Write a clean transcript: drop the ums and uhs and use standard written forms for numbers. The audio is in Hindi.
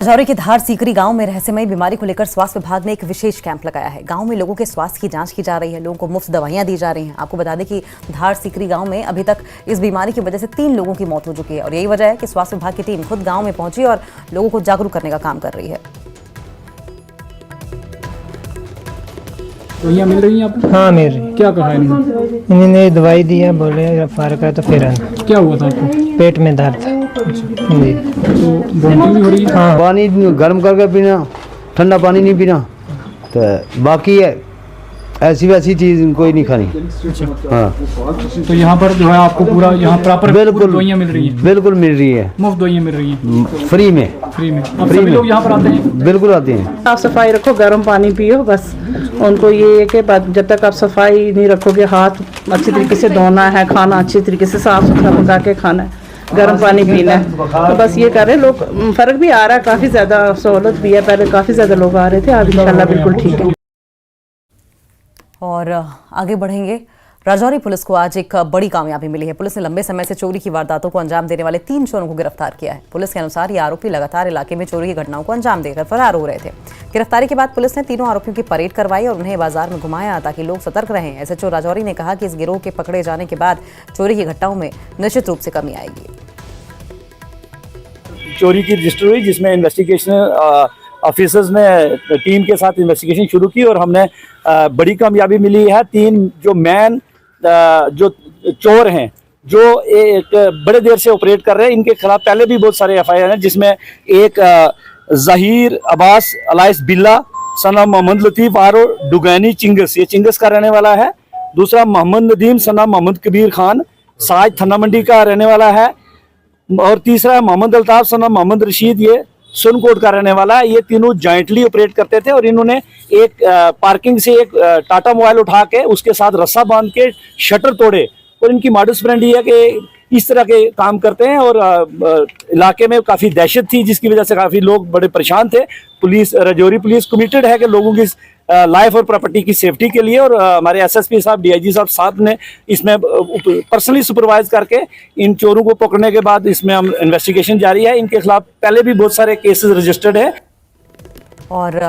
राजौरी के धार सीकरी गांव में रहस्यमयी बीमारी को लेकर स्वास्थ्य विभाग ने एक विशेष कैंप लगाया है। गांव में लोगों के स्वास्थ्य की जांच की जा रही है, लोगों को मुफ्त दवाइयां दी जा रही हैं। आपको बता दें कि धार सीकरी गांव में अभी तक इस बीमारी की वजह से 3 लोगों की मौत हो चुकी है और यही वजह है कि स्वास्थ्य विभाग की टीम खुद गाँव में पहुंची और लोगों को जागरूक करने का काम कर रही है। दवाइयाँ मिल रही हैं आपको? हाँ मिल रही। क्या कहा इन्होंने? इन्होंने दवाई दी है, बोले फर्क है तो फिर आना। क्या हुआ था आपको? पेट में दर्द था जी। तो वोमिटिंग भी हो रही है? हाँ पानी गर्म करके पीना, ठंडा पानी नहीं पीना, तो बाकी है ऐसी वैसी चीज़ कोई नहीं खानी। हाँ तो यहाँ पर जो है आपको पूरा यहाँ प्रॉपर बिल्कुल दवाइयाँ मिल रही हैं? बिल्कुल मिल रही है, मुफ्त दवाइयाँ मिल रही हैं फ्री में। फ्री में? अब सभी लोग यहाँ पर आते हैं? बिल्कुल आते हैं। साफ सफाई रखो, गर्म पानी पियो, बस उनको ये है कि जब तक आप सफाई नहीं रखोगे, हाथ अच्छी तरीके से धोना है, खाना अच्छी तरीके से साफ सुथरा पका के खाना है, गर्म पानी पीना है, तो बस ये कर रहे हैं लोग। फ़र्क भी आ रहा है, काफ़ी ज़्यादा सहूलत भी है, पहले काफ़ी ज़्यादा लोग आ रहे थे, अब इंशाल्लाह बिल्कुल ठीक है। और आगे बढ़ेंगे। राजौरी पुलिस को आज एक बड़ी कामयाबी मिली है। पुलिस ने लंबे समय से चोरी की वारदातों को अंजाम देने वाले 3 चोरों को गिरफ्तार किया है। पुलिस के अनुसार ये आरोपी लगातार इलाके में चोरी की घटनाओं को अंजाम देकर फरार हो रहे थे। गिरफ्तारी के बाद पुलिस ने तीनों आरोपियों की परेड करवाई और उन्हें बाजार में घुमाया ताकि लोग सतर्क रहें। एसएचओ राजौरी ने कहा कि इस गिरोह के पकड़े जाने के बाद चोरी की घटनाओं में निश्चित रूप से कमी आएगी। चोरी की रजिस्टर हुई, जिसमें इन्वेस्टिगेशन ऑफिसर्स ने टीम के साथ इन्वेस्टिगेशन शुरू की और हमने बड़ी कामयाबी मिली है। 3 जो मैन जो चोर हैं, जो एक बड़े देर से ऑपरेट कर रहे हैं, इनके खिलाफ पहले भी बहुत सारे एफआईआर हैं, जिसमें एक जहीर अब्बास अलाइस बिल्ला सना मोहम्मद लतीफ़ आरो डुगैनी चिंगस, ये चिंगस का रहने वाला है। दूसरा मोहम्मद नदीम सना मोहम्मद कबीर खान साज थन्ना मंडी का रहने वाला है। और तीसरा है मोहम्मद अल्ताफ सना मोहम्मद रशीद, ये सुनकोट का रहने वाला है। ये तीनों जॉइंटली ऑपरेट करते थे और इन्होंने एक पार्किंग से एक टाटा मोबाइल उठा के उसके साथ रस्सा बांध के शटर तोड़े। और इनकी मॉडस ऑपरेंडी है कि इस तरह के काम करते हैं और इलाके में काफ़ी दहशत थी, जिसकी वजह से काफ़ी लोग बड़े परेशान थे। पुलिस, राजौरी पुलिस कमिटेड है कि लोगों की लाइफ और प्रॉपर्टी की सेफ्टी के लिए, और हमारे एसएसपी साहब, डीआईजी साहब ने इसमें पर्सनली सुपरवाइज करके इन चोरों को पकड़ने के बाद इसमें हम इन्वेस्टिगेशन जारी है। इनके खिलाफ पहले भी बहुत सारे केसेस रजिस्टर्ड है। और